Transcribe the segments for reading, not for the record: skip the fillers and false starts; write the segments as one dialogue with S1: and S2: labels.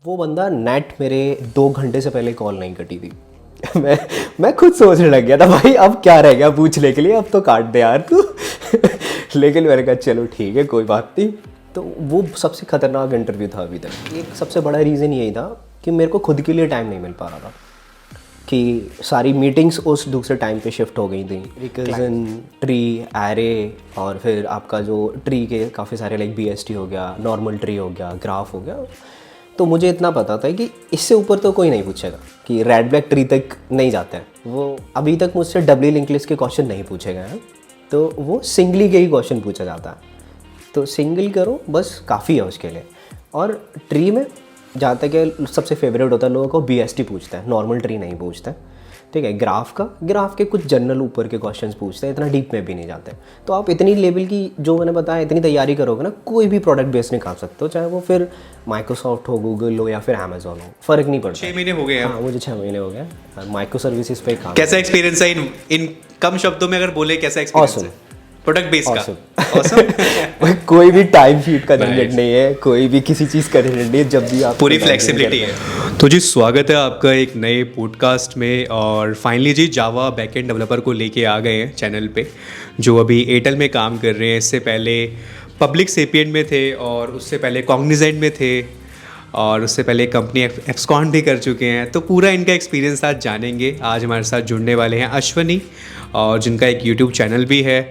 S1: वो बंदा नेट मेरे 2 घंटे से पहले कॉल नहीं कटी थी। मैं खुद सोचने लग गया था भाई अब क्या रह गया पूछने के लिए, अब तो काट दे यार तू। लेकिन मैंने कहा चलो ठीक है कोई बात नहीं। तो वो सबसे खतरनाक इंटरव्यू था अभी तक। एक सबसे बड़ा रीज़न यही था कि मेरे को खुद के लिए टाइम नहीं मिल पा रहा था, कि सारी मीटिंग्स उस दूसरे टाइम पे शिफ्ट हो गई थी। रिकर्जन, ट्री, एरे, और फिर आपका जो ट्री के काफ़ी सारे लाइक BST हो गया, नॉर्मल ट्री हो गया, ग्राफ हो गया। तो मुझे इतना पता था कि इससे ऊपर तो कोई नहीं पूछेगा, कि रेड ब्लैक ट्री तक नहीं जाते हैं। वो अभी तक मुझसे डबली लिंक लिस्ट के क्वेश्चन नहीं पूछे गए हैं, तो वो सिंगली के ही क्वेश्चन पूछा जाता है। तो सिंगल करो बस काफ़ी है उसके लिए। और ट्री में जहाँ तक है सबसे फेवरेट होता है लोगों को BST पूछता है, नॉर्मल ट्री नहीं पूछता है, ठीक है। ग्राफ के कुछ जनरल ऊपर के क्वेश्चंस पूछते हैं, इतना डीप में भी नहीं जाते। तो आप इतनी लेवल की जो मैंने बताया इतनी तैयारी करोगे ना, कोई भी प्रोडक्ट बेस निकाल सकते हो, चाहे वो फिर माइक्रोसॉफ्ट हो, गूगल हो या फिर अमेजोन हो, फ़र्क नहीं पड़ता।
S2: 6 महीने हो गए हैं।
S1: हाँ मुझे 6 महीने हो गए माइक्रो सर्विसेज पे काम।
S2: कैसा एक्सपीरियंस है इन कम शब्दों में अगर बोले, कैसा एक्सपीरियंस है प्रोडक्ट बेस का? Awesome.
S1: कोई भी टाइम शीट का झंझट नहीं है, कोई भी किसी चीज़ का झंझट नहीं है, जब भी आप
S2: पूरी फ्लेक्सिबिलिटी है। तो जी स्वागत है आपका एक नए पॉडकास्ट में। और फाइनली जी जावा बैकएंड डेवलपर को लेके आ गए हैं चैनल पे, जो अभी एयरटेल में काम कर रहे हैं। इससे पहले पब्लिक सेपिएंट में थे, और उससे पहले कॉग्निजेंट में थे, और उससे पहले कंपनी एप्सकॉन भी कर चुके हैं। तो पूरा इनका एक्सपीरियंस आज जानेंगे। आज हमारे साथ जुड़ने वाले हैं अश्वनी, और जिनका एक यूट्यूब चैनल भी है,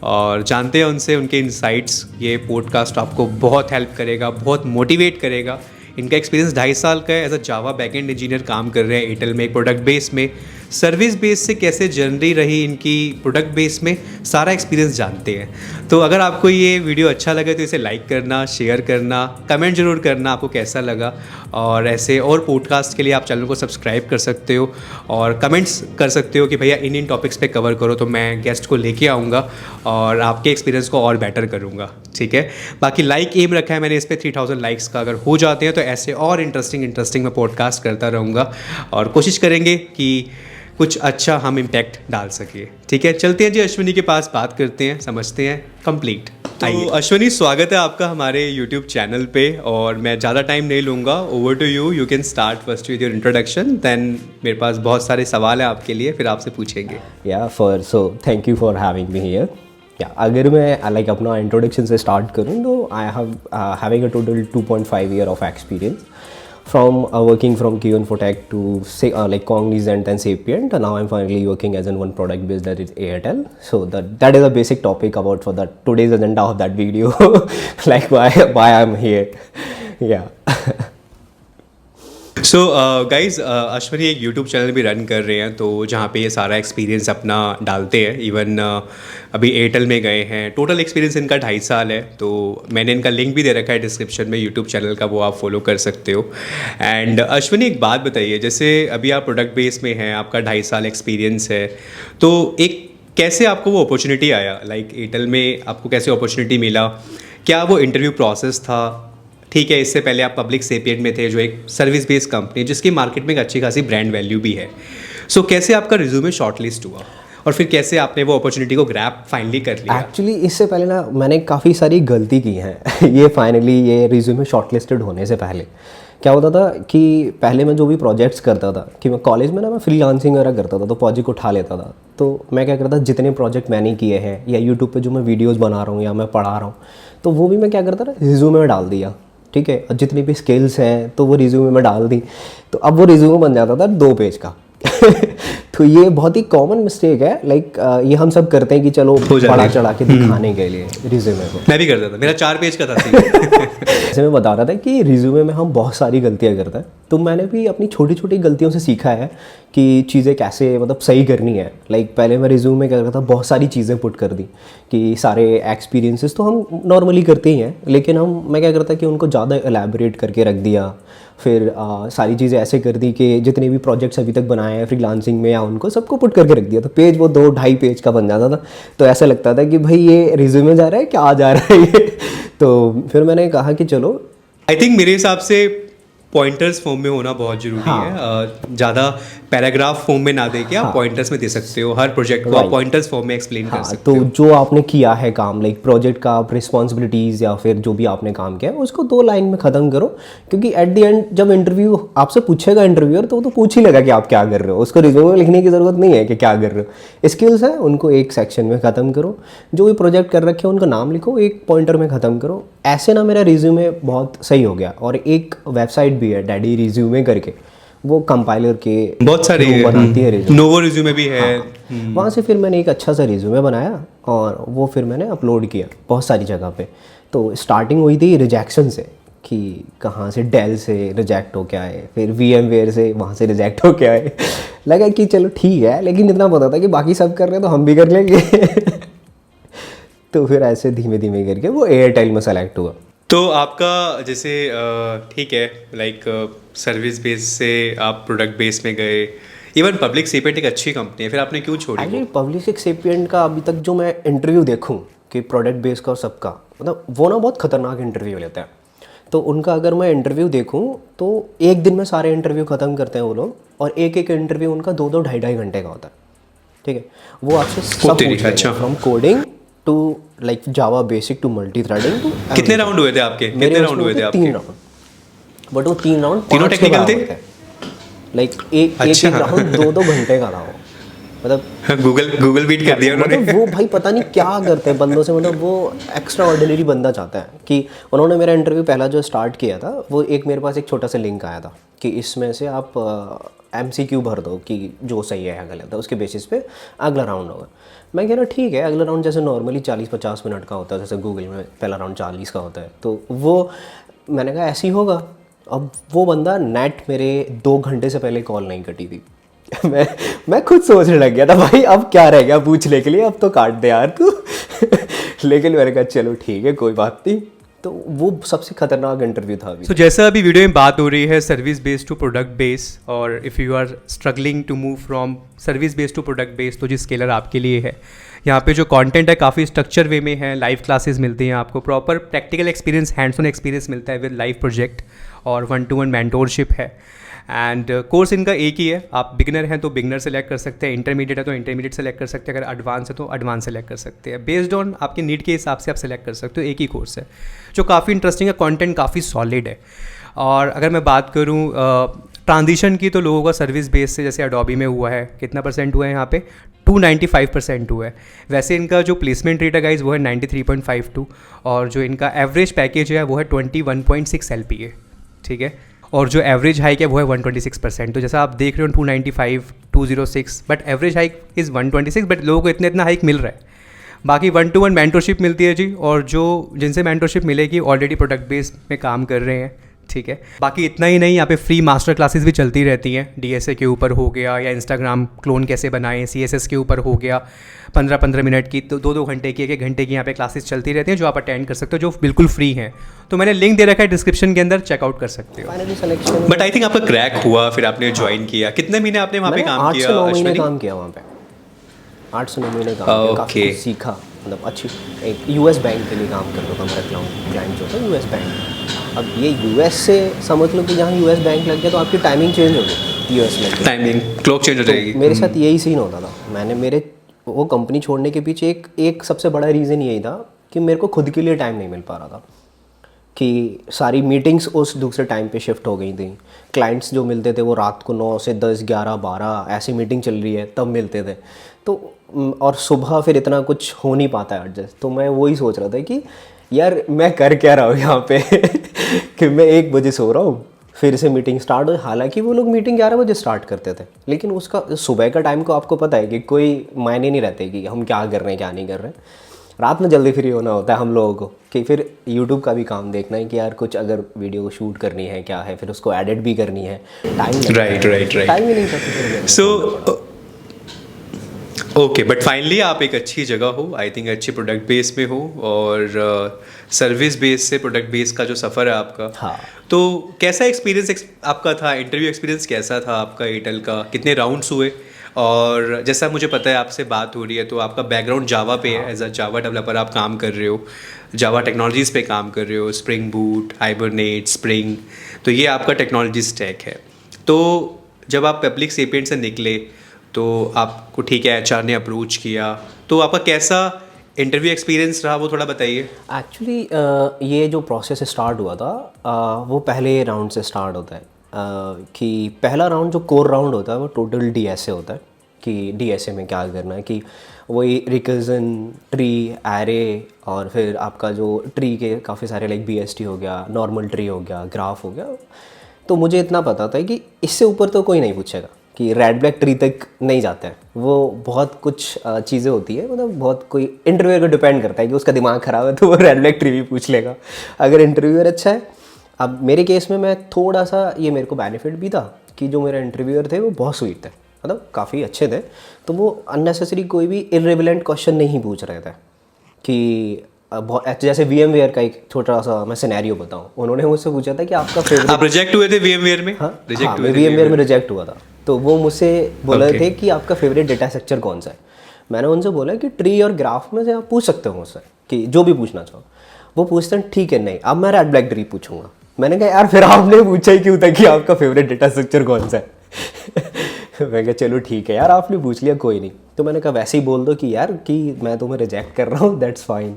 S2: और जानते हैं उनसे उनके इनसाइट्स। ये पॉडकास्ट आपको बहुत हेल्प करेगा, बहुत मोटिवेट करेगा। इनका एक्सपीरियंस 2.5 साल का है। As a Java backend engineer काम कर रहे हैं एयरटेल में, एक प्रोडक्ट बेस में। सर्विस बेस से कैसे जर्नी रही इनकी प्रोडक्ट बेस में, सारा एक्सपीरियंस जानते हैं। तो अगर आपको ये वीडियो अच्छा लगे तो इसे लाइक करना, शेयर करना, कमेंट जरूर करना आपको कैसा लगा। और ऐसे और पॉडकास्ट के लिए आप चैनल को सब्सक्राइब कर सकते हो, और कमेंट्स कर सकते हो कि भैया इन टॉपिक्स पे कवर करो, तो मैं गेस्ट को लेके आऊँगा और आपके एक्सपीरियंस को और बेटर करूँगा, ठीक है। बाकी लाइक एम रखा है मैंने इस पर 3000 लाइक्स का, अगर हो जाते हैं तो ऐसे और इंटरेस्टिंग मैं पॉडकास्ट करता रहूँगा, और कोशिश करेंगे कि कुछ अच्छा हम इम्पैक्ट डाल सके, ठीक है। चलते हैं जी अश्वनी के पास, बात करते हैं, समझते हैं कंप्लीट। तो अश्वनी स्वागत है आपका हमारे यूट्यूब चैनल पे, और मैं ज़्यादा टाइम नहीं लूँगा। Over to you, you can start first with your introduction, then मेरे पास बहुत सारे सवाल हैं आपके लिए, फिर आपसे पूछेंगे।
S1: Thank you for having me here. अगर मैं लाइक अपना इंट्रोडक्शन से स्टार्ट करूँ तो I having a total 2.5 year of experience from working from Q-Infotech to say like Cognizant and Sapient, and now I'm finally working as in one product based, that is Airtel. So that is a basic topic about for that today's agenda of that video. Like why I'm here. Yeah.
S2: So guys Ashwani एक YouTube channel भी run कर रहे हैं, तो जहाँ पे ये सारा एक्सपीरियंस अपना डालते हैं। इवन अभी एयरटेल में गए हैं। टोटल एक्सपीरियंस इनका 2.5 साल है, तो मैंने इनका लिंक भी दे रखा है डिस्क्रिप्शन में यूट्यूब चैनल का, वो आप फॉलो कर सकते हो। एंड अश्वनी एक बात बताइए, जैसे अभी आप प्रोडक्ट बेस में हैं, आपका 2.5 साल एक्सपीरियंस है, तो एक कैसे आपको वो अपॉर्चुनिटी आया, लाइक एयरटेल में आपको कैसे अपॉर्चुनिटी मिला? क्या वो इंटरव्यू प्रोसेस था? ठीक है, इससे पहले आप पब्लिक सेपिएंट में थे, जो एक सर्विस बेस्ड कंपनी जिसकी मार्केट में एक अच्छी खासी ब्रांड वैल्यू भी है। सो कैसे आपका रिज्यूमे शॉर्टलिस्ट हुआ, और फिर कैसे आपने वो अपॉर्चुनिटी को ग्रैब फाइनली कर लिया?
S1: एक्चुअली इससे पहले ना मैंने काफ़ी सारी गलती की हैं। ये रिज्यूमे शॉर्टलिस्टेड होने से पहले क्या होता था कि पहले मैं जो भी प्रोजेक्ट्स करता था, कि मैं कॉलेज में ना मैं फ्रीलांसिंग वगैरह करता था, तो प्रोजेक्ट उठा लेता था। तो मैं क्या करता, जितने प्रोजेक्ट मैंने किए हैं या यूट्यूब पे जो मैं वीडियोस बना रहा हूँ या मैं पढ़ा रहा हूँ, तो वो भी मैं क्या करता था, रिज्यूमे में डाल दिया, ठीक है। और जितनी भी स्किल्स हैं तो वो रिज्यूमे में डाल दी, तो अब वो रिज्यूमे बन जाता था 2 पेज का। तो ये बहुत ही कॉमन मिस्टेक है, लाइक ये हम सब करते हैं कि चलो बड़ा चढ़ा के दिखाने के लिए रिज्यूमे को।
S2: मैं भी करता था, मेरा 4 पेज का था।
S1: जैसे मैं बता रहा था कि रिज्यूमे में हम बहुत सारी गलतियां करते हैं, तो मैंने भी अपनी छोटी छोटी गलतियों से सीखा है कि चीज़ें कैसे मतलब सही करनी है। लाइक पहले मैं रिज्यूमे में क्या करता था, बहुत सारी चीज़ें पुट कर दी, कि सारे एक्सपीरियंसेस तो हम नॉर्मली करते ही हैं, लेकिन मैं क्या करता कि उनको ज़्यादा एलैबोरेट करके रख दिया। फिर सारी चीज़ें ऐसे कर दी कि जितने भी प्रोजेक्ट्स अभी तक बनाए हैं फ्रीलांसिंग में, या उनको सबको पुट करके रख दिया, तो पेज वो 2-2.5 पेज का बन जाता था। तो ऐसा लगता था कि भाई ये रिज्यूमे जा रहा है, क्या जा रहा है ये। तो फिर मैंने कहा कि चलो,
S2: आई थिंक मेरे हिसाब से पॉइंटर्स फॉर्म में होना बहुत ज़रूरी
S1: हाँ।
S2: है। ज़्यादा पैराग्राफ फॉर्म में ना दे के आप
S1: हाँ।
S2: पॉइंटर्स में दे सकते हो, हर प्रोजेक्ट को आप
S1: Right.
S2: पॉइंटर्स फॉर्म में एक्सप्लेन कर
S1: हाँ,
S2: सकते
S1: तो
S2: हो।
S1: जो आपने किया है काम, लाइक प्रोजेक्ट का आप रिस्पॉन्सिबिलिटीज़ या फिर जो भी आपने काम किया है उसको 2 लाइन में ख़त्म करो, क्योंकि एट द एंड जब इंटरव्यू आपसे पूछेगा इंटरव्यूअर तो वो तो पूछ ही लगा कि आप क्या कर रहे हो, उसको रिज्यूमे में लिखने की ज़रूरत नहीं है कि क्या कर रहे हो। स्किल्स है उनको एक सेक्शन में ख़त्म करो, जो भी प्रोजेक्ट कर रखे हो उनका नाम लिखो, एक पॉइंटर में ख़त्म करो। ऐसे ना मेरा रिज्यूमे बहुत सही हो गया। और एक वेबसाइट भी है डैडी रिज्यूमे करके, वो कंपाइलर के
S2: बहुत सारे
S1: through बनाती है रिज्यूमे।
S2: नोवो रिज्यूमे भी है।
S1: वहाँ से फिर मैंने एक अच्छा सा रिज्यूमे बनाया और वो फिर मैंने अपलोड किया बहुत सारी जगह पे। तो स्टार्टिंग हुई थी रिजेक्शन से, कि कहाँ से डेल से रिजेक्ट हो के आए, फिर VMware से वहाँ से रिजेक्ट हो के आए। लगा कि चलो ठीक है, लेकिन इतना पता था कि बाकी सब कर रहे हैं तो हम भी कर लेंगे। तो फिर ऐसे धीमे धीमे करके वो एयरटेल में सेलेक्ट हुआ।
S2: तो आपका जैसे ठीक है, लाइक सर्विस बेस से आप प्रोडक्ट बेस में गए, इवन पब्लिक सेपिएंट एक अच्छी कंपनी है, फिर आपने क्यों छोड़ी वो?
S1: एक्चुअली पब्लिक सेपिएंट का अभी तक जो मैं इंटरव्यू देखूं कि प्रोडक्ट बेस का और सबका, मतलब वो ना बहुत खतरनाक इंटरव्यू लेते हैं। तो उनका अगर मैं इंटरव्यू देखूं तो एक दिन में सारे इंटरव्यू ख़त्म करते हैं वो लोग, और एक एक इंटरव्यू उनका 2-2 ढाई घंटे का होता है। ठीक है, वो आपसे सब पूछ
S2: अच्छा।
S1: From coding to like Java basic to multithreading to.
S2: कितने राउंड हुए थे आपके? कितने राउंड हुए थे आपके?
S1: 3 राउंड, बट वो 3 राउंड
S2: तीनों टेक्निकल थे?
S1: लाइक एक राउंड 2-2 घंटे का था वो। मतलब
S2: गूगल बीट कर दिया उन्होंने।
S1: मतलब वो भाई पता नहीं क्या करते हैं बंदों से, मतलब वो एक्स्ट्रा ऑर्डिनरी बंदा चाहता है कि उन्होंने मेरा इंटरव्यू पहला जो स्टार्ट किया था वो एक मेरे पास एक छोटा सा लिंक आया था कि इसमें से आप MCQ भर दो कि जो सही है या गलत है, उसके बेसिस पे अगला राउंड होगा। मैं कह रहा ठीक है, अगला राउंड जैसे नॉर्मली 40-50 मिनट का होता है, जैसे गूगल में पहला राउंड 40 का होता है, तो वो मैंने कहा ऐसे ही होगा। अब वो बंदा नेट मेरे 2 घंटे से पहले कॉल नहीं कटी थी। मैं खुद सोचने लग गया था भाई अब क्या रह गया पूछने के लिए, अब तो काट दे यार तू। लेकिन मैंने कहा चलो ठीक है कोई बात नहीं। तो वो सबसे खतरनाक इंटरव्यू था अभी।
S2: तो जैसा अभी वीडियो में बात हो रही है service based to product base, और if you are struggling to move from service based to product base, तो जी स्केलर आपके लिए है। यहाँ पे जो कंटेंट है काफ़ी स्ट्रक्चर वे में है, लाइव क्लासेस मिलती हैं आपको, proper practical experience, hands on experience मिलता है विद लाइव प्रोजेक्ट, और 1-to-1 मेंटोरशिप है। एंड कोर्स इनका एक ही है, आप बिगनर हैं तो बिगनर सेलेक्ट कर सकते हैं, इंटरमीडिएट है तो इंटरमीडिएट सेलेक्ट कर सकते हैं, अगर एडवांस है तो एडवांस सेलेक्ट कर सकते हैं। बेस्ड ऑन आपके नीड के हिसाब से आप सेलेक्ट कर सकते हो। एक ही कोर्स है जो काफ़ी इंटरेस्टिंग है, कंटेंट काफ़ी सॉलिड है। और अगर मैं बात करूँ ट्रांजिशन की, तो लोगों का सर्विस बेस से जैसे अडोबी में हुआ है, कितना परसेंट हुआ है यहाँ पे? 295% हुआ है। वैसे इनका जो प्लेसमेंट रेट है गाइज वो है 93.52, और जो इनका एवरेज पैकेज है वो है 21.6 LPA। ठीक है, और जो एवरेज हाइक है वो है 126%। तो जैसा आप देख रहे हो 295, 206, but average hike is 126, but लोगों को इतना हाइक मिल रहा है। बाकी 1-to-1 मेंटरशिप मिलती है जी, और जो जिनसे मेंटरशिप मिलेगी ऑलरेडी प्रोडक्ट बेस में काम कर रहे हैं। ठीक है, बाकी इतना ही नहीं, यहाँ पे फ्री मास्टर क्लासेस भी चलती रहती हैं। DSA के ऊपर हो गया, या इंस्टाग्राम क्लोन कैसे बनाएं, CSS के ऊपर हो गया, 15-15 मिनट की, तो 2-2 घंटे की, 1-1 घंटे की यहाँ पे क्लासेस चलती रहती हैं जो आप अटेंड कर सकते हो, जो बिल्कुल फ्री हैं। तो मैंने लिंक दे रखा है डिस्क्रिप्शन के अंदर, चेकआउट कर सकते हो। बट आई थिंक आपका क्रैक हुआ, फिर आपने ज्वाइन किया। कितने महीने आपने वहाँ पे काम किया?
S1: 8 से 9 महीने काम किया वहाँ पे। 8 से 9 महीने काम किया, काफ़ी कुछ सीखा। मतलब अच्छी एक US बैंक के लिए काम करता था मेरा क्लाइंट जो था US बैंक। अब ये US से समझ लो कि जहाँ US बैंक लग गया तो आपकी टाइमिंग चेंज हो गई, US में
S2: टाइमिंग क्लॉक चेंज हो जाएगी।
S1: मेरे साथ यही सीन होता था। मैंने मेरे वो कंपनी छोड़ने के पीछे एक सबसे बड़ा रीज़न यही था कि मेरे को खुद के लिए टाइम नहीं मिल पा रहा था, कि सारी मीटिंग्स उस दूसरे टाइम पे शिफ्ट हो गई थी। क्लाइंट्स जो मिलते थे वो रात को 9 से 10, 11, 12 ऐसी मीटिंग चल रही है तब मिलते थे। तो और सुबह फिर इतना कुछ हो नहीं पाता है एडजस्ट। तो मैं वही सोच रहा था कि यार मैं कर क्या रहा हूँ यहाँ पे कि मैं 1 बजे सो रहा हूँ, फिर से मीटिंग स्टार्ट हो। हालांकि वो लोग मीटिंग 11 बजे स्टार्ट करते थे, लेकिन उसका सुबह का टाइम को आपको पता है कि कोई मायने नहीं रहते कि हम क्या कर रहे हैं क्या नहीं कर रहे हैं। रात में जल्दी फ्री होना होता है हम लोगों को, कि फिर यूट्यूब का भी काम देखना है कि यार कुछ अगर वीडियो शूट करनी है क्या है, फिर उसको एडिट भी करनी है, टाइम
S2: राइट
S1: टाइम ही नहीं करते।
S2: सो ओके, बट फाइनली आप एक अच्छी जगह हो, आई थिंक अच्छी प्रोडक्ट बेस में हो, और सर्विस बेस से प्रोडक्ट बेस का जो सफ़र है आपका,
S1: हाँ।
S2: तो कैसा एक्सपीरियंस आपका था? इंटरव्यू एक्सपीरियंस कैसा था आपका एयरटेल का? कितने राउंड्स हुए? और जैसा मुझे पता है आपसे बात हो रही है तो आपका बैकग्राउंड जावा पे है, एज अ जावा डेवलपर आप काम कर रहे हो, जावा टेक्नोलॉजीज़ पे काम कर रहे हो, स्प्रिंग बूट, हाइबरनेट, स्प्रिंग, तो ये आपका टेक्नोलॉजी स्टैक है। तो जब आप पब्लिक सेपिएंट से निकले तो आपको ठीक है एचआर ने अप्रोच किया, तो आपका कैसा इंटरव्यू एक्सपीरियंस रहा वो थोड़ा बताइए।
S1: एक्चुअली ये जो प्रोसेस स्टार्ट हुआ था वो पहले राउंड से स्टार्ट होता है। कि पहला राउंड जो कोर राउंड होता है वो टोटल डीएसए होता है, कि डीएसए में क्या करना है, कि वही रिकर्जन, ट्री, एरे, और फिर आपका जो ट्री के काफ़ी सारे लाइक बीएसटी हो गया, नॉर्मल ट्री हो गया, ग्राफ हो गया। तो मुझे इतना पता था कि इससे ऊपर तो कोई नहीं पूछेगा, कि रेड ब्लैक ट्री तक नहीं जाता है। वो बहुत कुछ चीज़ें होती है, मतलब बहुत कोई इंटरव्यूअर को डिपेंड करता है कि उसका दिमाग ख़राब है तो वो रेड ब्लैक ट्री भी पूछ लेगा, अगर इंटरव्यूअर अच्छा है। अब मेरे केस में मैं थोड़ा सा, ये मेरे को बेनिफिट भी था कि जो मेरे इंटरव्यूअर थे वो बहुत स्वीट थे, मतलब काफ़ी अच्छे थे। तो वो अननेसेसरी कोई भी इररिलेवेंट क्वेश्चन नहीं पूछ रहे थे। कि जैसे VMware का एक छोटा सा मैं सिनेरियो बताऊं, उन्होंने मुझसे पूछा था कि आपका फेवरेट,
S2: आप रिजेक्ट हुए थे VMware में?
S1: हाँ,
S2: रिजेक्ट हुए
S1: मैं
S2: थे
S1: VMware में रिजेक्ट हुआ था। तो वो मुझसे बोल रहे थे कि आपका फेवरेट डेटा स्ट्रक्चर कौन सा है। मैंने उनसे बोला कि ट्री और ग्राफ में से आप पूछ सकते हो मुझसे, कि जो भी पूछना चाहो। वो पूछते हैं ठीक है, नहीं अब मैं रेड ब्लैक ट्री पूछूंगा। मैंने कहा यार फिर आपने पूछा ही क्यों था कि आपका फेवरेट डेटा स्ट्रक्चर कौन सा है। मैं कहा चलो ठीक है यार, आपने पूछ लिया कोई नहीं। तो मैंने कहा वैसे ही बोल दो कि यार कि मैं तुम्हें रिजेक्ट कर रहा हूँ, दैट्स फाइन।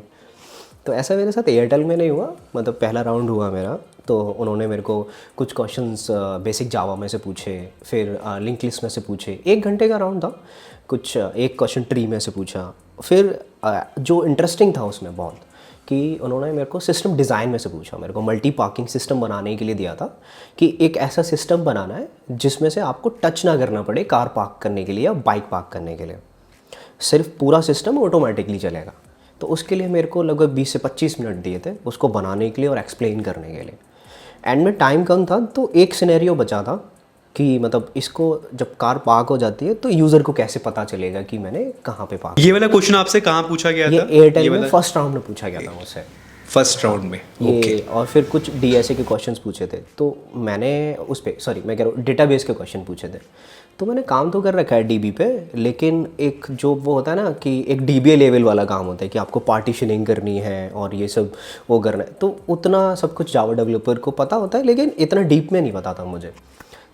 S1: तो ऐसा मेरे साथ एयरटेल में नहीं हुआ, मतलब पहला राउंड हुआ मेरा। तो उन्होंने मेरे को कुछ क्वेश्चंस बेसिक जावा में से पूछे, फिर लिंक लिस्ट में से पूछे। 1 घंटे का राउंड था। कुछ एक क्वेश्चन ट्री में से पूछा। फिर जो इंटरेस्टिंग था उसमें बहुत, कि उन्होंने मेरे को सिस्टम डिज़ाइन में से पूछा। मेरे को मल्टी पार्किंग सिस्टम बनाने के लिए दिया था, कि एक ऐसा सिस्टम बनाना है जिसमें से आपको टच ना करना पड़े कार पार्क करने के लिए या बाइक पार्क करने के लिए, सिर्फ पूरा सिस्टम ऑटोमेटिकली चलेगा। तो उसके लिए मेरे को लगभग 20 से 25 मिनट दिए थे उसको बनाने के लिए और एक्सप्लेन करने के लिए। एंड में टाइम कम था, तो एक सिनेरियो बचा था कि मतलब इसको जब कार पार्क हो जाती है तो यूज़र को कैसे पता चलेगा कि मैंने कहाँ पे पार्क।
S2: ये वाला क्वेश्चन आपसे कहाँ पूछा गया था?
S1: ये एयरटेल में फर्स्ट राउंड में पूछा गया था मुझसे,
S2: फर्स्ट राउंड में।
S1: ये और फिर कुछ डीएसए के क्वेश्चंस पूछे थे। तो मैंने उस पे, सॉरी मैं कह रहा हूँ डेटाबेस के क्वेश्चन पूछे थे। तो मैंने काम तो कर रखा है डीबी पे, लेकिन एक जो वो होता है ना कि एक डीबीए लेवल वाला काम होता है कि आपको पार्टीशनिंग करनी है और ये सब वो करना है। तो उतना सब कुछ जावा डेवलपर को पता होता है, लेकिन इतना डीप में नहीं पता था मुझे।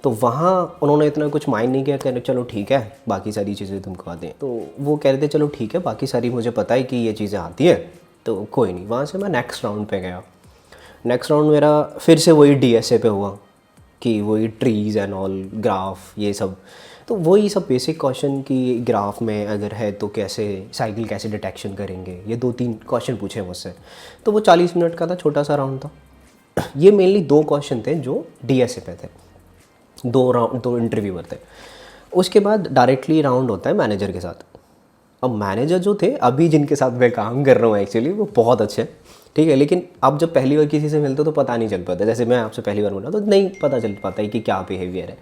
S1: तो वहाँ उन्होंने इतना कुछ माइंड नहीं किया, कह रहे चलो ठीक है बाकी सारी चीज़ें तुमको आती हैं। तो वो कह रहे थे चलो ठीक है बाकी सारी मुझे पता है कि ये चीज़ें आती है, तो कोई नहीं। वहाँ से मैं नेक्स्ट राउंड पे गया। नेक्स्ट राउंड मेरा फिर से वही डीएसए पे हुआ, कि वही ट्रीज़ एंड ऑल, ग्राफ, ये सब। तो वही सब बेसिक क्वेश्चन कि ग्राफ में अगर है तो कैसे साइकिल कैसे डिटेक्शन करेंगे, ये 2-3 क्वेश्चन पूछे मुझसे। तो वो 40 मिनट का था, छोटा सा राउंड था। ये मेनली 2 क्वेश्चन थे जो डीएसए पे थे, 2 इंटरव्यूअर थे। उसके बाद डायरेक्टली राउंड होता है मैनेजर के साथ। अब मैनेजर जो थे अभी जिनके साथ मैं काम कर रहा हूँ एक्चुअली, वो बहुत अच्छे, ठीक है। लेकिन अब जब पहली बार किसी से मिलते हो तो पता नहीं चल पाता। जैसे मैं आपसे पहली बार मिला तो नहीं पता चल पाता है कि क्या बिहेवियर है।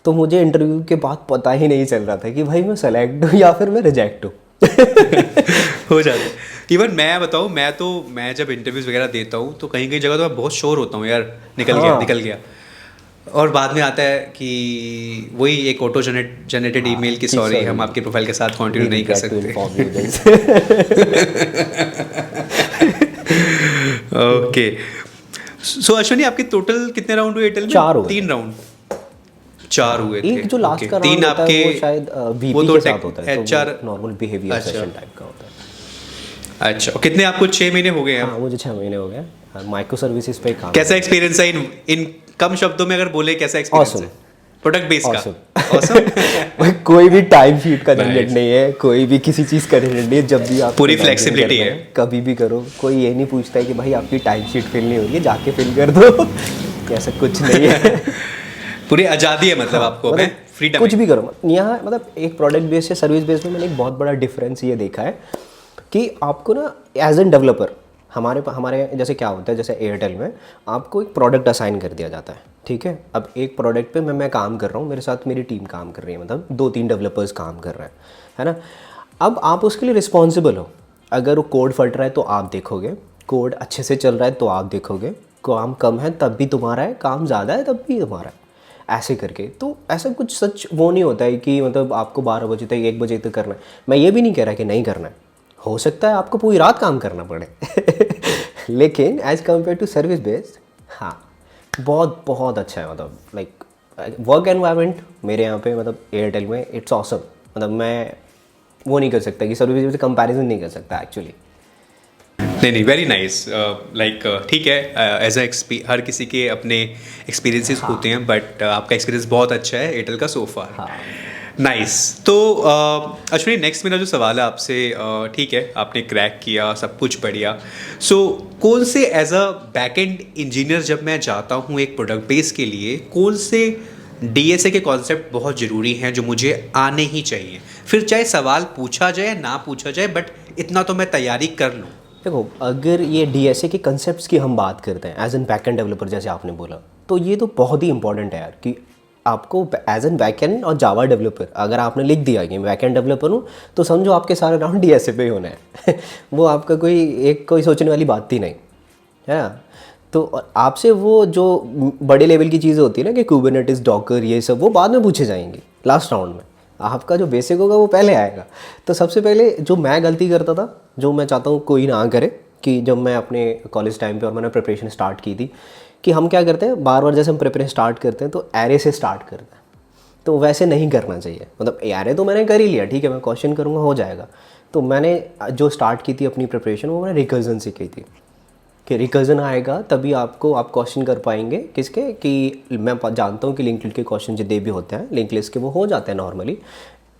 S1: तो मुझे इंटरव्यू के बाद पता ही नहीं चल रहा था कि भाई मैं सेलेक्ट हूँ या फिर मैं रिजेक्ट हूँ।
S2: हो जाता है। इवन मैं बताऊँ, मैं जब इंटरव्यूज़ वगैरह देता हूँ तो कहीं कहीं जगह तो मैं बहुत श्योर होता हूँ यार निकल गया। और बाद में आता है कि वही एक ऑटो जनरेटेड ईमेल की सॉरी हम आपके प्रोफाइल के साथ कंटिन्यू नहीं कर सकते। ओके। सो अश्वनी आपके टोटल कितने राउंड हुए एयरटेल में?
S1: 4 हुए।
S2: 3 राउंड, 4 हुए थे।
S1: एक जो लास्ट का राउंड होता है वो शायद वीपी के साथ होता है, तो नॉर्मल बिहेवियर सेशन टाइप का होता है।
S2: अच्छा, और कितने आपको 6 महीने हो गए हैं?
S1: हाँ मुझे 6 महीने हो गए माइक्रो सर्विसेज पे काम।
S2: कैसा एक्सपीरियंस है इन कम शब्दों में अगर बोले कैसा एक्सपीरियंस है प्रोडक्ट बेस का?
S1: Awesome. कोई भी टाइम शीट का झंझट नहीं है, कोई भी किसी चीज़ का झंझट नहीं है। जब भी आप
S2: पूरी फ्लेक्सिबिलिटी है,
S1: कभी भी करो। कोई ये नहीं पूछता है कि भाई आपकी टाइम शीट फिल नहीं हो रही है, जाके फिल कर दो। ऐसा कुछ नहीं है।
S2: पूरी आज़ादी है, मतलब आपको मतलब फ्रीडम,
S1: कुछ भी करो यहाँ। मतलब एक प्रोडक्ट बेस से सर्विस बेस में मैंने एक बहुत बड़ा डिफरेंस ये देखा है कि आपको ना एज एन डेवलपर हमारे जैसे क्या होता है, जैसे एयरटेल में आपको एक प्रोडक्ट असाइन कर दिया जाता है, ठीक है। अब एक प्रोडक्ट पे मैं काम कर रहा हूँ, मेरे साथ मेरी टीम काम कर रही है, मतलब 2-3 डेवलपर्स काम कर रहे हैं, है ना। अब आप उसके लिए रिस्पॉन्सिबल हो। अगर वो कोड फट रहा है तो आप देखोगे, कोड अच्छे से चल रहा है तो आप देखोगे, काम कम है तब भी तुम्हारा है, काम ज़्यादा है तब भी तुम्हारा है। ऐसे करके। तो ऐसा कुछ सच वो नहीं होता है कि मतलब आपको 12 बजे तक 1 बजे तक करना है। मैं ये भी नहीं कह रहा कि नहीं करना है, हो सकता है आपको पूरी रात काम करना पड़े लेकिन as compared to service based, हाँ बहुत बहुत अच्छा है। मतलब लाइक वर्क एनवायरनमेंट मेरे यहाँ पे मतलब एयरटेल में इट्स ऑसम। मतलब मैं वो नहीं कर सकता कि सर्विस से कंपैरिजन नहीं कर सकता एक्चुअली।
S2: नहीं नहीं, वेरी नाइस। लाइक ठीक है, एज हर किसी के अपने एक्सपीरियंसेस होते हैं, बट आपका एक्सपीरियंस बहुत अच्छा है एयरटेल का सो फार।
S1: हाँ
S2: नाइस। तो अश्विनी, नेक्स्ट मेरा जो सवाल है आपसे, ठीक है आपने क्रैक किया, सब कुछ बढ़िया। सो कौन से एज अ बैकएंड इंजीनियर जब मैं जाता हूँ एक प्रोडक्ट बेस के लिए, कौन से डीएसए के कॉन्सेप्ट बहुत ज़रूरी हैं जो मुझे आने ही चाहिए? फिर चाहे सवाल पूछा जाए ना पूछा जाए, बट इतना तो मैं तैयारी कर लूँ।
S1: देखो, अगर ये डीएसए के कंसेप्ट्स की हम बात करते हैं एज एन बैकएंड डेवलपर जैसे आपने बोला, तो ये तो बहुत ही इंपॉर्टेंट है यार कि आपको एज एन बैकएंड और जावा डेवलपर अगर आपने लिख दिया कि मैं बैकएंड डेवलपर हूँ, तो समझो आपके सारे राउंड डीएसए पे ही होना है वो आपका कोई सोचने वाली बात ही नहीं है ना। तो आपसे वो जो बड़े लेवल की चीज़ें होती है ना कि कुबरनेटिस, डॉकर, ये सब वो बाद में पूछे जाएंगी लास्ट राउंड में। आपका जो बेसिक होगा वो पहले आएगा। तो सबसे पहले जो मैं गलती करता था, जो मैं चाहता हूँ कोई ना करे, कि जब मैं अपने कॉलेज टाइम पे और मैंने प्रिपरेशन स्टार्ट की थी, कि हम क्या करते हैं बार बार जैसे हम प्रिपरेशन स्टार्ट करते हैं तो एरे से स्टार्ट करते हैं। तो वैसे नहीं करना चाहिए। मतलब एरे तो मैंने कर ही लिया, ठीक है मैं क्वेश्चन करूँगा हो जाएगा। तो मैंने जो स्टार्ट की थी अपनी प्रिपरेशन वो मैंने रिकर्जन से की थी कि रिकर्जन आएगा तभी आप क्वेश्चन कर पाएंगे किसके, कि मैं जानता हूँ कि लिंक लिस्ट के क्वेश्चन जितने भी होते हैं लिंक लिस्ट के वो हो जाते हैं नॉर्मली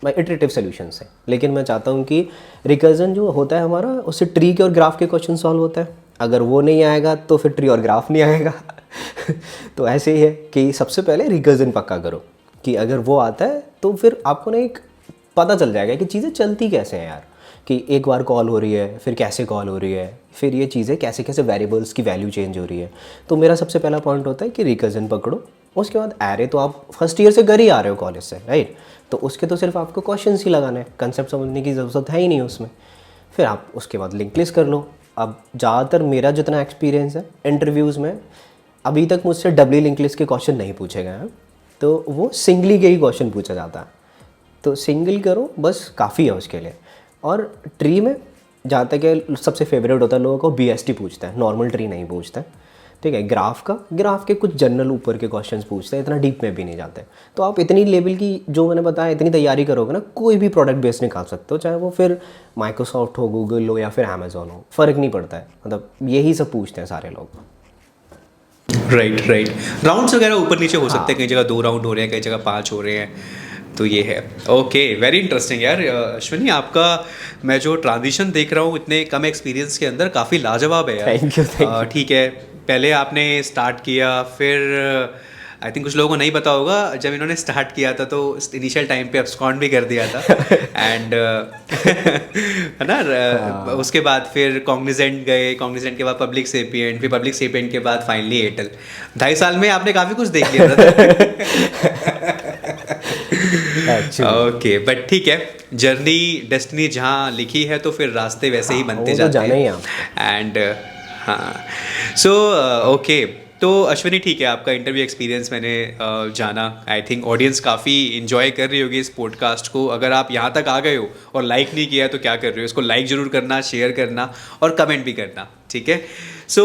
S1: मैं इटरेटिव सोल्यूशन से। लेकिन मैं चाहता हूँ कि रिकर्जन जो होता है हमारा, उससे ट्री के और ग्राफ के क्वेश्चन सॉल्व होता है। अगर वो नहीं आएगा तो फिर ट्री और ग्राफ नहीं आएगा तो ऐसे ही है कि सबसे पहले रिकर्जन पक्का करो कि अगर वो आता है तो फिर आपको ना एक पता चल जाएगा कि चीज़ें चलती कैसे हैं यार, कि एक बार कॉल हो रही है फिर कैसे कॉल हो रही है, फिर ये चीज़ें कैसे कैसे वेरिएबल्स की वैल्यू चेंज हो रही है। तो मेरा सबसे पहला पॉइंट होता है कि रिकर्जन पकड़ो। उसके बाद एरे तो आप फर्स्ट ईयर से कर ही आ रहे हो कॉलेज से, राइट, तो उसके तो सिर्फ आपको क्वेश्चंस ही लगाने हैं, कंसेप्ट समझने की ज़रूरत है ही नहीं उसमें। फिर आप उसके बाद लिंक लिस्ट कर लो। अब ज़्यादातर मेरा जितना एक्सपीरियंस है इंटरव्यूज़ में अभी तक मुझसे डबली लिंक लिस्ट के क्वेश्चन नहीं पूछे गए हैं, तो वो सिंगली के ही क्वेश्चन पूछा जाता है। तो सिंगल करो बस काफ़ी है उसके लिए। और ट्री में जहाँ तक है सबसे फेवरेट होता है लोगों को बीएसटी पूछता है, नॉर्मल ट्री नहीं पूछता है, ठीक है। ग्राफ के कुछ जनरल ऊपर के क्वेश्चंस पूछते हैं, इतना डीप में भी नहीं जाते। तो आप इतनी लेवल की जो मैंने बताया इतनी तैयारी करोगे ना, कोई भी प्रोडक्ट बेस निकाल सकते हो, चाहे वो फिर माइक्रोसॉफ्ट हो, गूगल हो या फिर अमेजोन हो, फ़र्क नहीं पड़ता है। मतलब यही सब पूछते हैं सारे लोग।
S2: Right right. राउंड्स वगैरह ऊपर नीचे हो सकते हैं, कई जगह 2 राउंड हो रहे हैं, कई जगह 5 हो रहे हैं, तो ये है। ओके, वेरी इंटरेस्टिंग यार। अश्विनी, आपका मैं जो ट्रांजिशन देख रहा हूँ इतने कम एक्सपीरियंस के अंदर काफ़ी लाजवाब है यार।
S1: Thank you.
S2: ठीक है, पहले आपने स्टार्ट किया, फिर आई थिंक कुछ लोगों को नहीं पता होगा, जब इन्होंने स्टार्ट किया था तो इनिशियल टाइम पे अब्सकॉन्ड भी कर दिया था एंड है ना। उसके बाद फिर कॉग्निजेंट गए, कॉग्निजेंट के बाद पब्लिक सेपिएंट, फिर पब्लिक सेपिएंट के बाद फाइनली एयरटेल। 2.5 साल में आपने काफ़ी कुछ देख लिया था ओके, बट ठीक है, जर्नी डेस्टिनी जहाँ लिखी है तो फिर रास्ते वैसे ही बनते जाते हैं एंड हाँ। सो ओके, तो अश्विनी ठीक है, आपका इंटरव्यू एक्सपीरियंस मैंने जाना। आई थिंक ऑडियंस काफ़ी इन्जॉय कर रही होगी इस पॉडकास्ट को। अगर आप यहाँ तक आ गए हो और लाइक नहीं किया है तो क्या कर रहे हो, इसको लाइक ज़रूर करना, शेयर करना और कमेंट भी करना, ठीक है। सो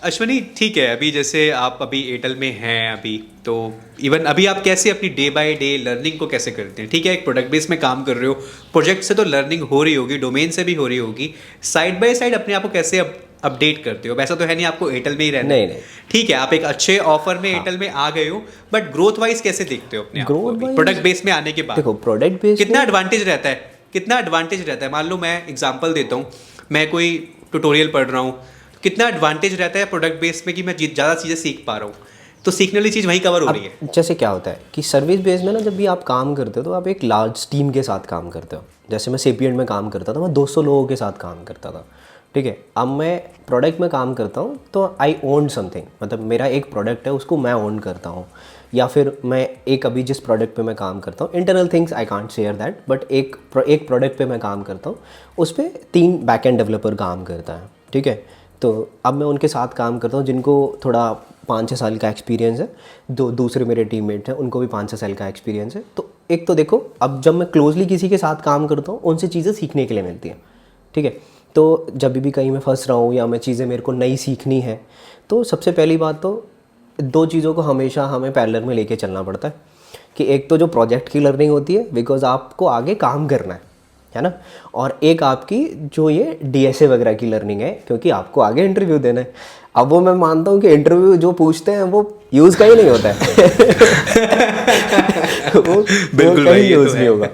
S2: अश्विनी ठीक है, अभी जैसे आप अभी एयरटेल में हैं अभी, तो इवन अभी आप कैसे अपनी डे बाय डे लर्निंग को कैसे करते हैं? ठीक है, एक प्रोडक्ट बेस में काम कर रहे हो, प्रोजेक्ट से तो लर्निंग हो रही होगी, डोमेन से भी हो रही होगी, साइड बाय साइड अपने आप को कैसे अपडेट करते हो? वैसा तो है नहीं आपको एयरटेल में ही रहना,
S1: नहीं।
S2: ठीक है, आप एक अच्छे ऑफर में एयरटेल में आ गए हो, बट ग्रोथ वाइज कैसे देखते हो अपने आप को प्रोडक्ट बेस में आने के बाद?
S1: देखो, प्रोडक्ट बेस
S2: कितना एडवांटेज रहता है, कितना एडवांटेज रहता है? मान लो मैं एग्जांपल देता हूँ, मैं कोई ट्यूटोरियल पढ़ रहा हूँ, कितना एडवांटेज रहता है प्रोडक्ट बेस में कि मैं ज़्यादा चीज़ें सीख पा रहा हूँ, तो सीखने वाली चीज़ वहीं कवर हो रही है।
S1: जैसे क्या होता है कि सर्विस बेस में ना जब भी आप काम करते हो तो आप एक लार्ज टीम के साथ काम करते हो। जैसे मैं सेपिएंट में काम करता था, मैं 200 लोगों के साथ काम करता था, ठीक है। अब मैं प्रोडक्ट में काम करता हूँ तो आई ओन समथिंग, मतलब मेरा एक प्रोडक्ट है उसको मैं ओन करता हूँ। या फिर मैं एक अभी जिस प्रोडक्ट पे मैं काम करता हूँ, internal things I can't share that, but एक प्रोडक्ट पे मैं काम करता हूँ, उस पर 3 बैकएंड डेवलपर काम करता है, ठीक है। तो अब मैं उनके साथ काम करता हूँ जिनको थोड़ा 5-6 साल का एक्सपीरियंस है, दूसरे मेरे टीममेट हैं उनको भी 5-6 साल का एक्सपीरियंस है। तो एक तो देखो, अब जब मैं क्लोजली किसी के साथ काम करता हूँ उनसे चीज़ें सीखने के लिए मिलती हैं, ठीक है। तो जब भी कहीं मैं फंस रहा हूँ या मैं चीज़ें मेरे को नई सीखनी है, तो सबसे पहली बात तो 2 चीज़ों को हमेशा हमें पैरेलल में लेके चलना पड़ता है कि एक तो जो प्रोजेक्ट की लर्निंग होती है, बिकॉज आपको आगे काम करना है ना, और एक आपकी जो ये डीएसए वगैरह की लर्निंग है, क्योंकि आपको आगे इंटरव्यू देना है। अब वो मैं मानता हूँ कि इंटरव्यू जो पूछते हैं वो यूज़ का ही नहीं होता है वो
S2: बिल्कुल
S1: कहीं
S2: भाई, ये
S1: यूज़
S2: तो
S1: नहीं
S2: है।
S1: होगा,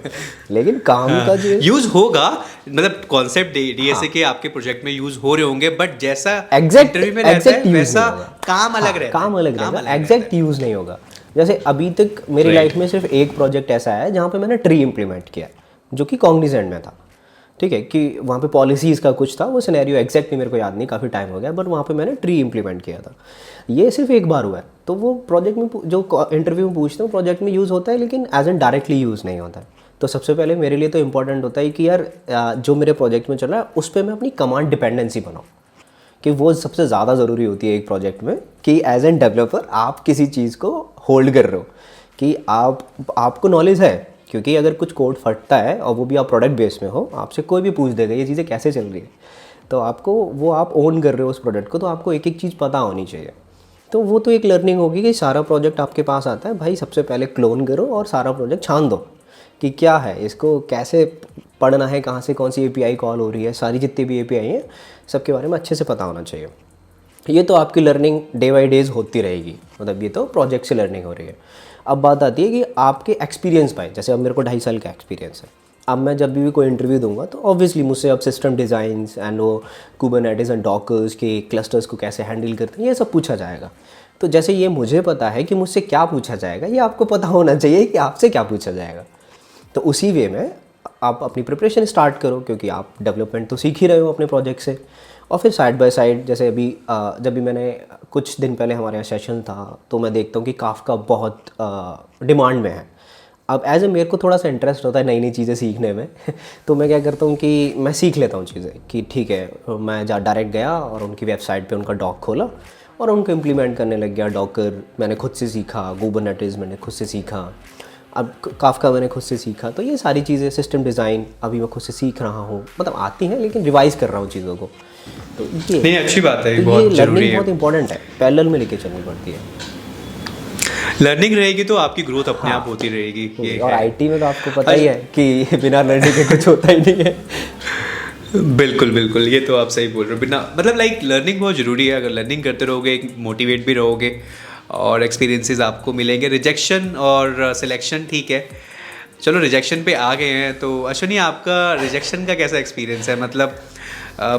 S1: लेकिन काम का जो
S2: यूज होगा, मतलब कॉन्सेप्ट डीएसए के आपके प्रोजेक्ट में यूज हो रहे होंगे, बट जैसा
S1: एग्जैक्ट
S2: इंटरव्यू में रहता है
S1: यूज़
S2: वैसा
S1: नहीं होगा।
S2: काम अलग रहता है,
S1: काम अलग
S2: काम
S1: रहेगा,
S2: अलग
S1: एग्जैक्ट यूज़ नहीं होगा। जैसे अभी तक मेरी लाइफ में सिर्फ एक प्रोजेक्ट ऐसा है जहाँ पे मैंने ट्री इम्प्लीमेंट किया, जो कि कॉग्निजेंट में था, ठीक है, कि वहाँ पे पॉलिसीज़ का कुछ था, वो सिनेरियो एग्जैक्टली मेरे को याद नहीं, काफ़ी टाइम हो गया, बट वहाँ पे मैंने ट्री इम्प्लीमेंट किया था। ये सिर्फ एक बार हुआ है। तो वो प्रोजेक्ट में जो इंटरव्यू में पूछते हैं प्रोजेक्ट में यूज़ होता है, लेकिन एज एन डायरेक्टली यूज़ नहीं होता है। तो सबसे पहले मेरे लिए तो इंपॉर्टेंट होता है कि यार जो मेरे प्रोजेक्ट में चल रहा है उस पर मैं अपनी कमांड डिपेंडेंसी बनाऊँ, कि वो सबसे ज़्यादा ज़रूरी होती है एक प्रोजेक्ट में, कि एज एन डेवलपर आप किसी चीज़ को होल्ड कर रहे हो, कि आपको नॉलेज है, क्योंकि अगर कुछ कोड फटता है और वो भी आप प्रोडक्ट बेस में हो, आपसे कोई भी पूछ देगा ये चीज़ें कैसे चल रही है, तो आपको वो आप ओन कर रहे हो उस प्रोडक्ट को, तो आपको एक एक चीज़ पता होनी चाहिए। तो वो तो एक लर्निंग होगी कि सारा प्रोजेक्ट आपके पास आता है भाई, सबसे पहले क्लोन करो और सारा प्रोजेक्ट छान दो कि क्या है, इसको कैसे पढ़ना है, कहाँ से कौन सी एपीआई कॉल हो रही है, सारी जितनी भी एपीआई हैं सबके बारे में अच्छे से पता होना चाहिए। ये तो आपकी लर्निंग डे बाई डेज होती रहेगी, मतलब ये तो प्रोजेक्ट से लर्निंग हो रही है। अब बात आती है कि आपके एक्सपीरियंस पाए, जैसे अब मेरे को 2.5 साल का एक्सपीरियंस है, अब मैं जब भी कोई इंटरव्यू दूंगा तो ऑब्वियसली मुझसे अब सिस्टम डिज़ाइंस एंड वो कुबरनेटिस एंड डॉकर्स के क्लस्टर्स को कैसे हैंडल करते हैं ये सब पूछा जाएगा। तो जैसे ये मुझे पता है कि मुझसे क्या पूछा जाएगा, ये आपको पता होना चाहिए कि आपसे क्या पूछा जाएगा। तो उसी वे में आप अपनी प्रिपरेशन स्टार्ट करो, क्योंकि आप डेवलपमेंट तो सीख ही रहे हो अपने प्रोजेक्ट से। और फिर साइड बाय साइड, जैसे अभी जब भी मैंने कुछ दिन पहले हमारे यहाँ सेशन था, तो मैं देखता हूँ कि काफका बहुत डिमांड में है। अब एज ए मेरे को थोड़ा सा इंटरेस्ट होता है नई नई चीज़ें सीखने में तो मैं क्या करता हूँ कि मैं सीख लेता हूँ चीज़ें, कि ठीक है मैं डायरेक्ट गया और उनकी वेबसाइट पे उनका डॉक खोला और उनको इम्प्लीमेंट करने लग गया। डॉकर मैंने खुद से सीखा, कुबरनेटिस मैंने खुद से सीखा, अब काफका मैंने खुद से सीखा। तो ये सारी चीज़ें, सिस्टम डिज़ाइन अभी मैं खुद से सीख रहा हूँ, मतलब आती हैं लेकिन रिवाइज़ कर रहा हूँ चीज़ों को। तो ये
S2: नहीं, अच्छी बात है,
S1: तो
S2: बहुत
S1: ये
S2: जरूरी
S1: लर्निंग
S2: है।
S1: बहुत इंपॉर्टेंट है, पैरेलल में लेके चलनी पड़ती है।
S2: लर्निंग रहेगी तो आपकी ग्रोथ अपने आप होती रहेगी, ये
S1: और
S2: है।
S1: आईटी में तो आपको पता ही है कि बिना लर्निंग के कुछ होता ही नहीं है।
S2: बिल्कुल बिल्कुल, ये तो आप सही बोल रहे हो। बिना मतलब लाइक लर्निंग बहुत ज़रूरी है। अगर लर्निंग करते रहोगे, मोटिवेट भी रहोगे और एक्सपीरियंसेस आपको मिलेंगे। रिजेक्शन और सिलेक्शन ठीक है, चलो रिजेक्शन पे आ गए हैं। तो अश्वनी, आपका रिजेक्शन का कैसा एक्सपीरियंस है? मतलब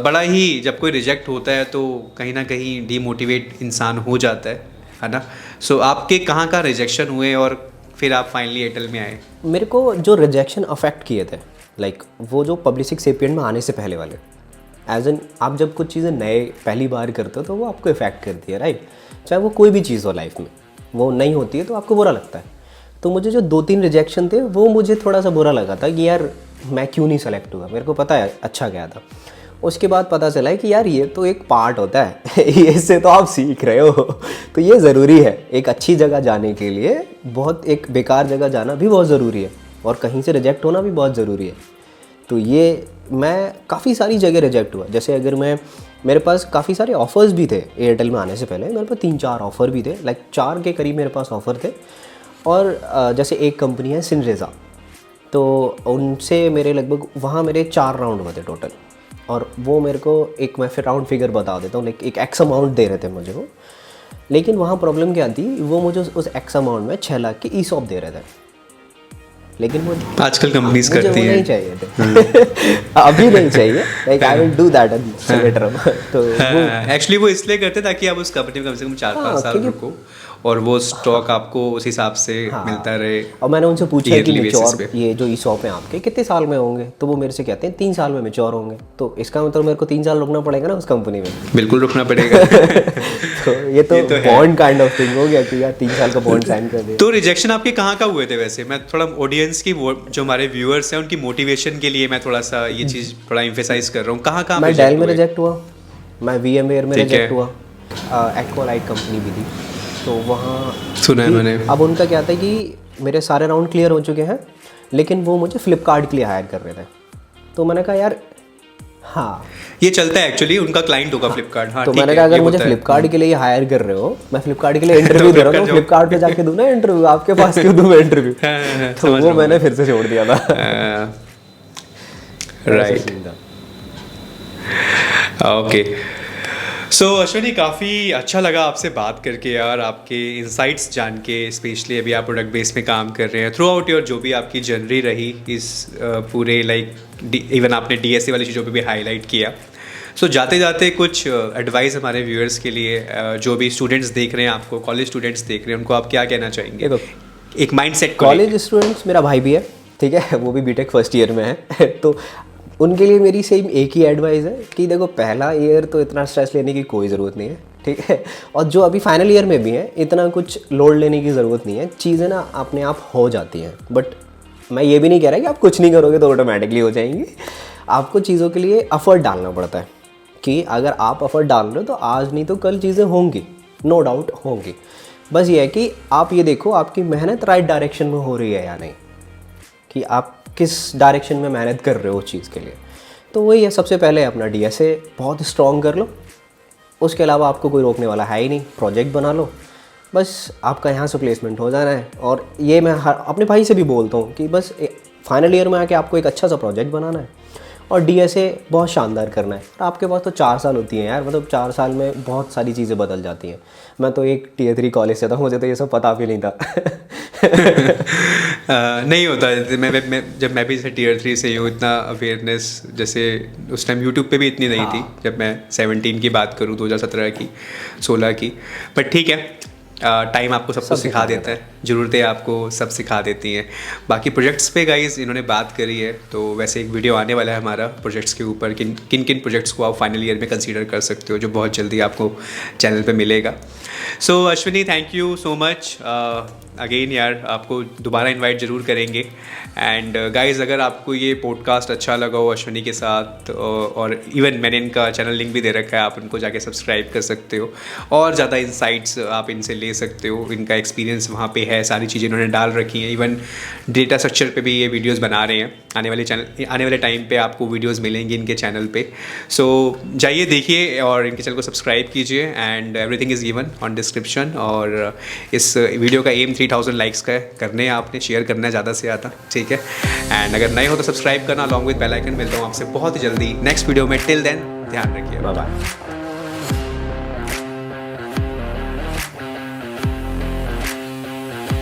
S2: बड़ा ही, जब कोई रिजेक्ट होता है तो कहीं ना कहीं डीमोटिवेट इंसान हो जाता है ना। सो आपके कहाँ का रिजेक्शन हुए और फिर आप फाइनली एयरटेल में आए?
S1: मेरे को जो रिजेक्शन अफेक्ट किए थे, लाइक वो जो पब्लिसिक सेपिएंट में आने से पहले वाले, एज एन आप जब कुछ चीज़ें नए पहली बार करते हो तो वो आपको इफेक्ट करती है, राइट। चाहे वो कोई भी चीज़ हो लाइफ में, वो नहीं होती है तो आपको बुरा लगता है। तो मुझे जो 2-3 रिजेक्शन थे वो मुझे थोड़ा सा बुरा लगा था कि यार मैं क्यों नहीं सेलेक्ट हुआ। मेरे को पता है अच्छा गया था, उसके बाद पता चला है कि यार ये तो एक पार्ट होता है इससे तो आप सीख रहे हो। तो ये ज़रूरी है, एक अच्छी जगह जाने के लिए बहुत, एक बेकार जगह जाना भी बहुत ज़रूरी है और कहीं से रिजेक्ट होना भी बहुत ज़रूरी है। तो ये मैं काफ़ी सारी जगह रिजेक्ट हुआ। जैसे अगर मेरे पास काफ़ी सारे ऑफ़र्स भी थे एयरटेल में आने से पहले, मेरे पास 3-4 ऑफ़र भी थे, लाइक 4 के करीब मेरे पास ऑफ़र थे। और जैसे एक कंपनी है सुनेजा, तो उनसे मेरे लगभग वहाँ मेरे 4 राउंड हुए थे टोटल। और वो मेरे को एक, मैं फिर राउंड फिगर बता देता हूँ, लाइक एक एक्स अमाउंट दे रहे थे मुझे वो, लेकिन वहाँ प्रॉब्लम क्या थी, वो मुझे उस एक्स अमाउंट में 6 लाख के ई-सॉप दे रहे थे, लेकिन वो
S2: आजकल कंपनीज
S1: मुझे
S2: करती
S1: वो
S2: हैं।
S1: नहीं चाहिए थे अभी नहीं चाहिए, like I will do that later. तो
S2: एक्चुअली वो इसलिए करते ताकि आप उस कंपनी में कम से कम 4-5 साल रुको और वो स्टॉक आपको उस हिसाब से मिलता रहे।
S1: और मैंने उनसे पूछा कि
S2: yearly basis
S1: मैच्योर
S2: पे।
S1: ये जो ई-सॉप हैं आपके कितने साल में होंगे, तो वो मेरे से कहते हैं 3 साल में मैच्योर होंगे। तो इसका मतलब मेरे को 3 साल रुकना पड़ेगा ना उस कंपनी में।
S2: बिल्कुल रुकना पड़ेगा।
S1: तो ये तो बॉन्ड काइंड ऑफ थिंग हो गया कि यार 3 साल का बॉन्ड साइन कर दिया।
S2: तो रिजेक्शन आपके कहाँ का हुए थे वैसे? मैं थोड़ा ऑडियंस की, जो हमारे व्यूअर्स हैं उनकी मोटिवेशन के लिए मैं थोड़ा सा ये चीज़ थोड़ा एम्फेसाइज कर रहा हूँ। कहाँ
S1: मैं डेल में रिजेक्ट हुआ, मैं VMware में
S2: ठीक है।
S1: रिजेक्ट हुआ, एक्वालाइट कंपनी भी थी, तो वहाँ
S2: सुना है
S1: भी-
S2: मैंने।
S1: अब उनका क्या था कि मेरे सारे राउंड क्लियर हो चुके हैं, लेकिन वो मुझे फ्लिपकार्ट के लिए हायर कर रहे थे। तो मैंने कहा यार हाँ,
S2: ये चलता है एक्चुअली, उनका क्लाइंट होगा फ्लिपकार्ट। हाँ
S1: तो
S2: ठीक
S1: मैंने
S2: है,
S1: कहा
S2: ये
S1: अगर मुझे
S2: होता है।
S1: फ्लिपकार्ट के लिए हायर कर रहे हो, मैं फ्लिपकार्ट के लिए इंटरव्यू दे रहा हूँ, तो फ्लिपकार्ट पे जाके दूँ ना इंटरव्यू, आपके पास क्यों दूँ मैं इंटरव्यू।
S2: हाँ,
S1: तो वो मैंने फिर से छोड़ दिया था।
S2: राइट,
S1: ऐसा सीन था।
S2: ओके। सो अश्वनी, काफ़ी अच्छा लगा आपसे बात करके यार, आपके इंसाइट्स जान के, स्पेशली अभी आप प्रोडक्ट बेस में काम कर रहे हैं। थ्रू आउट योर जो भी आपकी जर्नी रही इस पूरे लाइक इवन आपने डीएसए वाली चीज़ों पे भी हाईलाइट किया। सो जाते जाते कुछ एडवाइस हमारे व्यूअर्स के लिए, जो भी स्टूडेंट्स देख रहे हैं आपको, कॉलेज स्टूडेंट्स देख रहे हैं, उनको आप क्या कहना चाहेंगे एक माइंडसेट को
S1: कॉलेज स्टूडेंट्स, मेरा भाई भी है, ठीक है, वो भी बीटेक फर्स्ट ईयर में है। तो उनके लिए मेरी सेम एक ही एडवाइस है कि देखो, पहला ईयर तो इतना स्ट्रेस लेने की कोई ज़रूरत नहीं है, ठीक है। और जो अभी फाइनल ईयर में भी है, इतना कुछ लोड लेने की ज़रूरत नहीं है, चीज़ें ना अपने आप हो जाती हैं। बट मैं ये भी नहीं कह रहा कि आप कुछ नहीं करोगे तो ऑटोमेटिकली हो जाएंगी। आपको चीज़ों के लिए एफर्ट डालना पड़ता है, कि अगर आप एफर्ट डाल रहे हो तो आज नहीं तो कल चीज़ें होंगी, नो डाउट होंगी। बस ये है कि आप ये देखो आपकी मेहनत राइट डायरेक्शन में हो रही है या नहीं, कि आप किस डायरेक्शन में मेहनत कर रहे हो उस चीज़ के लिए। तो वही है, सबसे पहले अपना डीएसए बहुत स्ट्रॉन्ग कर लो, उसके अलावा आपको कोई रोकने वाला है ही नहीं। प्रोजेक्ट बना लो, बस आपका यहाँ से प्लेसमेंट हो जाना है। और ये मैं अपने भाई से भी बोलता हूँ कि बस फाइनल ईयर में आके आपको एक अच्छा सा प्रोजेक्ट बनाना है और डीएसए बहुत शानदार करना है। और आपके पास तो 4 साल होती हैं यार, मतलब 4 साल में बहुत सारी चीज़ें बदल जाती हैं। मैं तो एक टियर 3 कॉलेज से था, मुझे तो ये सब पता भी नहीं था।
S2: नहीं होता है। जब मैं भी जैसे टियर 3 से हूँ, इतना अवेयरनेस जैसे उस टाइम यूट्यूब पे भी इतनी नहीं थी, जब मैं 17 की बात करूँ, 2017 की, 16 की। बट ठीक है, टाइम आपको सब कुछ सिखा देता है, ज़रूरतें आपको सब सिखा देती हैं। बाकी प्रोजेक्ट्स पे गाइस इन्होंने बात करी है, तो वैसे एक वीडियो आने वाला है हमारा प्रोजेक्ट्स के ऊपर, किन किन प्रोजेक्ट्स को आप फाइनल ईयर में कंसीडर कर सकते हो, जो बहुत जल्दी आपको चैनल पे मिलेगा। So Ashwini, thank you so much again यार, आपको दोबारा इनवाइट ज़रूर करेंगे। एंड गाइज़, अगर आपको ये पॉडकास्ट अच्छा लगा हो अश्विनी के साथ, और इवन मैंने इनका चैनल लिंक भी दे रखा है, आप उनको जाके सब्सक्राइब कर सकते हो और ज़्यादा इंसाइट्स आप इनसे ले सकते हो। इनका एक्सपीरियंस वहाँ पे है, सारी चीज़ें इन्होंने डाल रखी हैं, इवन डेटा स्ट्रक्चर पे भी ये वीडियोस बना रहे हैं। आने वाले टाइम पे आपको वीडियोस मिलेंगी इनके चैनल पे। सो जाइए देखिए और इनके चैनल को सब्सक्राइब कीजिए, and everything is given on description. और इस वीडियो का एम 3000 लाइक्स का है, करने हैं आपने, शेयर करना है ज़्यादा से ज़्यादा, ठीक है। एंड अगर नए हो तो सब्सक्राइब करना अलॉन्ग विद बेल आइकन। मिलता हूँ आपसे बहुत ही जल्दी नेक्स्ट वीडियो में। टिल देन ध्यान रखिए,
S1: बाय बाय।